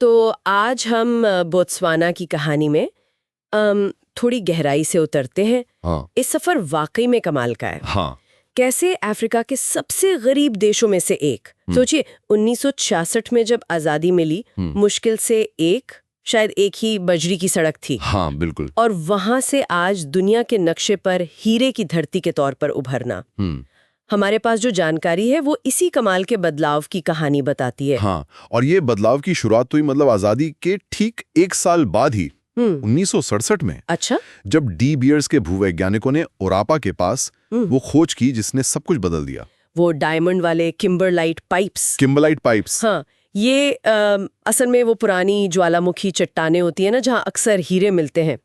तो आज हम बोत्सवाना की कहानी में थोड़ी गहराई से उतरते हैं। हाँ। इस सफर वाकई में कमाल का है। हाँ। कैसे अफ्रीका के सबसे गरीब देशों में से एक, सोचिए 1966 में जब आजादी मिली, मुश्किल से शायद एक ही बजरी की सड़क थी। हाँ, बिल्कुल। और वहां से आज दुनिया के नक्शे पर हीरे की धरती के तौर पर उभरना। हमारे पास जो जानकारी है वो इसी कमाल के बदलाव की कहानी बताती है। हाँ, और ये बदलाव की शुरुआत हुई मतलब आजादी के ठीक 1 साल बाद ही 1967 में। अच्छा। जब डी बियर्स के भूवैज्ञानिकों ने ओरापा के पास वो खोज की जिसने सब कुछ बदल दिया। वो डायमंड वाले किम्बरलाइट पाइप्स। हाँ, ये असल में वो पुरानी ज्वालामुखी चट्टानें होती है ना, जहाँ अक्सर हीरे मिलते हैं।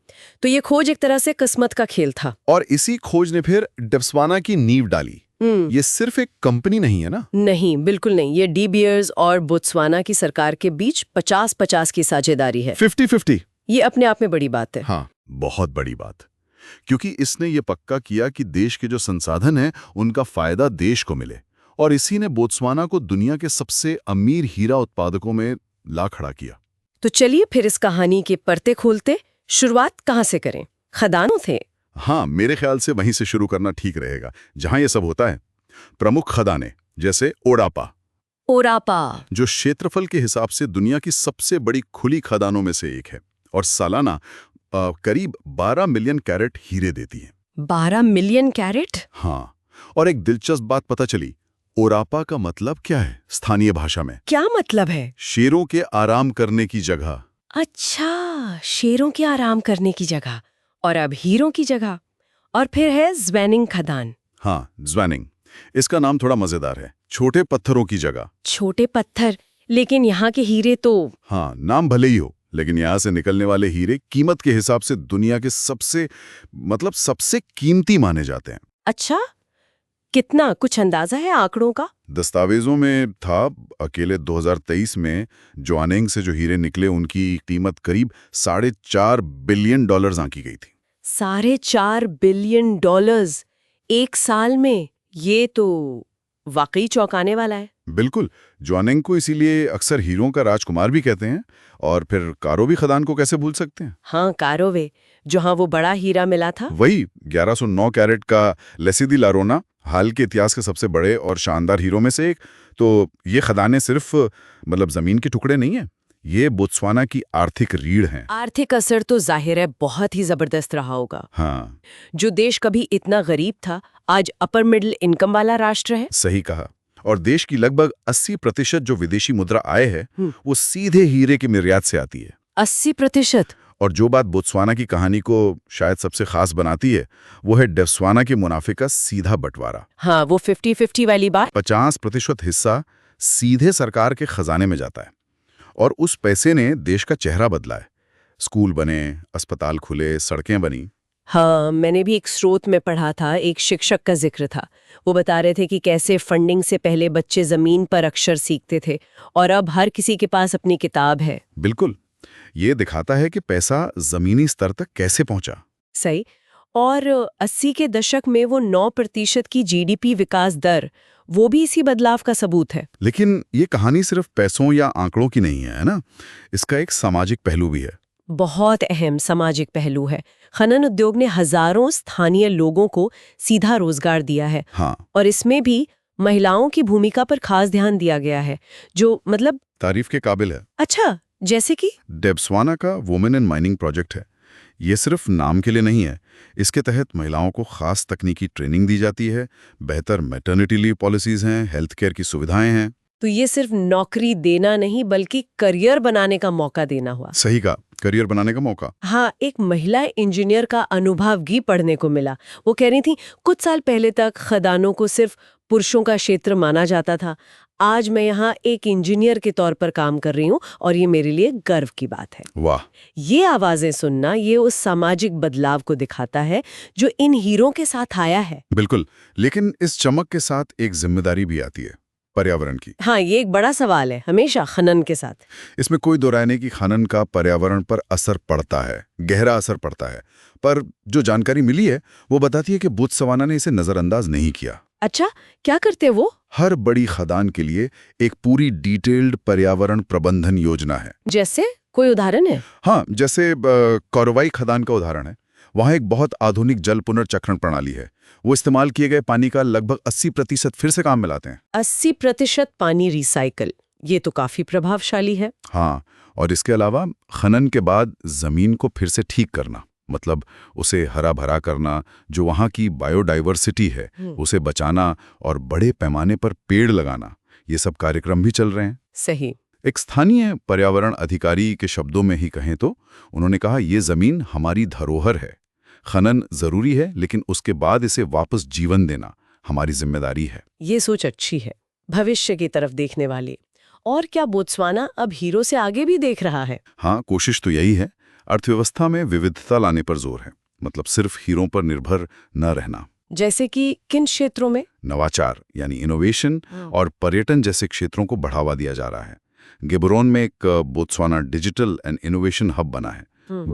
तो ये खोज एक तरह से किस्मत का खेल था। और इसी खोज ने फिर बोत्सवाना की नींव डाली। ये सिर्फ एक कंपनी नहीं है ना? नहीं, बिल्कुल नहीं। ये डी बियर्स और बोत्सवाना की सरकार के बीच 50-50 की साझेदारी है। 50-50। ये अपने आप में बड़ी बात है। हाँ, बहुत बड़ी बात। क्योंकि इसने ये पक्का किया कि देश के जो संसाधन हैं उनका फायदा देश को मिले, और इसी ने बोत्सवाना को दुनिया के सबसे अमीर हीरा उत्पादकों में ला खड़ा किया। तो चलिए फिर इस कहानी के परते खोलते। शुरुआत कहाँ से करें? खदानों थे? हाँ, मेरे ख्याल से वहीं से शुरू करना ठीक रहेगा, जहां ये सब होता है। प्रमुख खदानें जैसे ओरापा, जो क्षेत्रफल के हिसाब से दुनिया की सबसे बड़ी खुली खदानों में से एक है, और सालाना करीब 12 मिलियन कैरेट हीरे देती है। 12 मिलियन कैरेट? हाँ, और एक दिलचस्प बात पता चली। ओरापा का मतलब क्या है स्थानीय भाषा में? क्या मतलब है? शेरों के आराम करने की जगह। अच्छा, शेरों के आराम करने की जगह। और अब हीरों की जगह। और फिर है ज़्वेनिंग खदान। हाँ, ज़्वेनिंग। इसका नाम थोड़ा मजेदार है, छोटे पत्थरों की जगह। छोटे पत्थर, लेकिन यहाँ के हीरे तो... हाँ, नाम भले ही हो, लेकिन यहाँ से निकलने वाले हीरे कीमत के हिसाब से दुनिया के सबसे कीमती माने जाते हैं। अच्छा, कितना? कुछ अंदाजा है आंकड़ों का? दस्तावेजों में था, अकेले 2023 में ज्वानिंग से जो हीरे निकले उनकी कीमत करीब $4.5 बिलियन आंकी गई थी। $4.5 बिलियन एक साल में? ये तो वाकई चौंकाने वाला है। बिल्कुल। ज्वानिंग को इसीलिए अक्सर हीरों का राजकुमार भी कहते हैं। और फिर कारोवे खदान को कैसे भूल सकते हैं? हाँ, कारोवे, जहां वो बड़ा हीरा मिला था। वही 1109 कैरेट का लेसिदी लारोना, हाल के इतिहास के सबसे बड़े और शानदार हीरों में से एक। तो ये खदानें सिर्फ जमीन के टुकड़े नहीं है, ये बोत्सवाना की आर्थिक रीढ़ हैं। आर्थिक असर तो जाहिर है बहुत ही जबरदस्त रहा होगा। हाँ, जो देश कभी इतना गरीब था, आज अपर मिडिल इनकम वाला राष्ट्र है। सही कहा। और देश की लगभग 80% जो विदेशी मुद्रा आय है वो सीधे हीरे के निर्यात से आती है। 80%? और जो बात बोत्सवाना की कहानी को शायद सबसे खास बनाती है वो है बोत्सवाना के मुनाफे का सीधा बंटवारा। हाँ, वो 50-50 वाली बात। 50% हिस्सा सीधे सरकार के खजाने में जाता है, और उस पैसे ने देश का चेहरा बदला है। स्कूल बने, अस्पताल खुले, सड़कें बनी। हाँ, मैंने भी एक स्रोत में पढ़ा था, एक शिक्षक का जिक्र था। वो बता रहे थे कि कैसे फंडिंग से पहले बच्चे जमीन पर अक्षर सीखते थे, और अब हर किसी के पास अपनी किताब है। बिल्कुल, ये दिखाता है कि पैसा जमीनी स्तर तक कैसे पहुंचा। सही। और 80 के दशक में वो 9% की जीडीपी विकास दर, वो भी इसी बदलाव का सबूत है। लेकिन ये कहानी सिर्फ पैसों या आंकड़ों की नहीं है ना, इसका एक सामाजिक पहलू भी है। बहुत अहम सामाजिक पहलू है। खनन उद्योग ने हजारों स्थानीय लोगों को सीधा रोजगार दिया है। हाँ। और इसमें भी महिलाओं की भूमिका पर खास ध्यान दिया गया है, जो तारीफ के काबिल है। अच्छा, जैसे कि बोत्सवाना का वुमेन इन माइनिंग प्रोजेक्ट है। ये सिर्फ नाम के लिए नहीं है, इसके तहत महिलाओं को खास तकनीकी ट्रेनिंग दी जाती है, बेहतर मैटरनिटी लीव पॉलिसीज हैं, हेल्थ केयर की सुविधाएं हैं। तो ये सिर्फ नौकरी देना नहीं, बल्कि करियर बनाने का मौका देना हुआ। सही कहा, करियर बनाने का मौका। हाँ, एक महिला इंजीनियर का अनुभव भी पढ़ने को मिला। वो कह रही थी, कुछ साल पहले तक खदानों को सिर्फ पुरुषों का क्षेत्र माना जाता था। आज मैं यहाँ एक इंजीनियर के तौर पर काम कर रही हूँ, और ये मेरे लिए गर्व की बात है। वाह। ये आवाजें सुनना, ये उस सामाजिक बदलाव को दिखाता है जो इन हीरों के साथ आया है। बिल्कुल, लेकिन इस चमक के साथ एक जिम्मेदारी भी आती है, पर्यावरण की। हाँ, ये एक बड़ा सवाल है हमेशा खनन के साथ। इसमें कोई दो राय नहीं कि खनन का पर्यावरण पर असर पड़ता है, गहरा असर पड़ता है। पर जो जानकारी मिली है वो बताती है कि बोत्सवाना ने इसे नजरअंदाज नहीं किया। अच्छा, क्या करते वो? हर बड़ी खदान के लिए एक पूरी डिटेल्ड पर्यावरण प्रबंधन योजना है। जैसे कोई उदाहरण है? हाँ, जैसे कोरवाई खदान का उदाहरण है। वहाँ एक बहुत आधुनिक जल पुनर्चक्रण प्रणाली है। वो इस्तेमाल किए गए पानी का लगभग 80% फिर से काम में लाते हैं। 80% पानी रिसाइकल, ये तो काफी प्रभावशाली है। हाँ, और इसके अलावा खनन के बाद जमीन को फिर से ठीक करना, मतलब उसे हरा भरा करना, जो वहाँ की बायोडाइवर्सिटी है उसे बचाना और बड़े पैमाने पर पेड़ लगाना, ये सब कार्यक्रम भी चल रहे हैं। सही। एक स्थानीय पर्यावरण अधिकारी के शब्दों में ही कहें तो उन्होंने कहा, ये जमीन हमारी धरोहर है। खनन जरूरी है, लेकिन उसके बाद इसे वापस जीवन देना हमारी जिम्मेदारी है। ये सोच अच्छी है, भविष्य की तरफ देखने वाली। और क्या बोत्सवाना अब हीरो से आगे भी देख रहा है? हाँ, कोशिश तो यही है। अर्थव्यवस्था में विविधता लाने पर जोर है, मतलब सिर्फ हीरों पर निर्भर न रहना। जैसे कि किन क्षेत्रों में? नवाचार यानी इनोवेशन और पर्यटन जैसे क्षेत्रों को बढ़ावा दिया जा रहा है। गेबोरोन में एक Botswana digital and innovation hub बना है,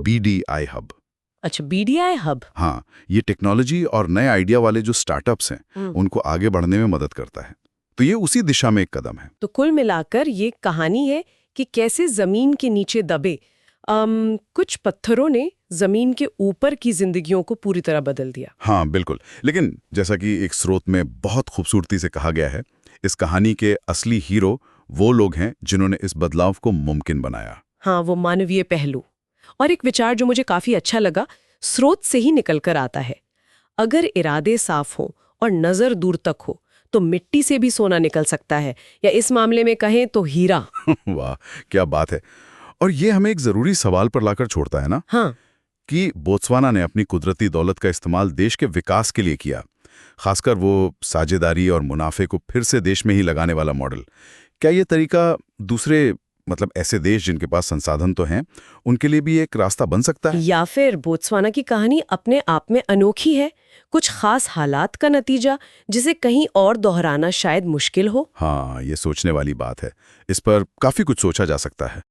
BDI हब। अच्छा, BDI हब। हाँ, ये टेक्नोलॉजी और नए आइडिया वाले जो स्टार्टअप्स हैं उनको आगे बढ़ने में मदद करता है। तो ये उसी दिशा में एक कदम है। तो कुल मिलाकर ये कहानी है कि कैसे जमीन के नीचे दबे कुछ पत्थरों ने जमीन के ऊपर की जिंदगियों को पूरी तरह बदल दिया। हाँ, बिल्कुल। लेकिन जैसा कि एक स्रोत में बहुत खूबसूरती से कहा गया है, इस कहानी के असली हीरो वो लोग हैं जिन्होंने इस बदलाव को मुमकिन बनाया। हाँ, वो मानवीय पहलू। और एक विचार जो मुझे काफी अच्छा लगा, स्रोत से ही निकल कर आता है। अगर इरादे साफ हो और नजर दूर तक हो तो मिट्टी से भी सोना निकल सकता है, या इस मामले में कहें तो हीरा। वाह, क्या बात है। और ये हमें एक जरूरी सवाल पर लाकर छोड़ता है ना। हाँ, कि बोत्सवाना ने अपनी कुदरती दौलत का इस्तेमाल देश के विकास के लिए किया, खासकर वो साझेदारी और मुनाफे को फिर से देश में ही लगाने वाला मॉडल। क्या ये तरीका दूसरे, मतलब ऐसे देश जिनके पास संसाधन तो हैं, उनके लिए भी एक रास्ता बन सकता है? या फिर बोत्सवाना की कहानी अपने आप में अनोखी है, कुछ खास हालात का नतीजा जिसे कहीं और दोहराना शायद मुश्किल हो? हाँ, ये सोचने वाली बात है। इस पर काफी कुछ सोचा जा सकता है।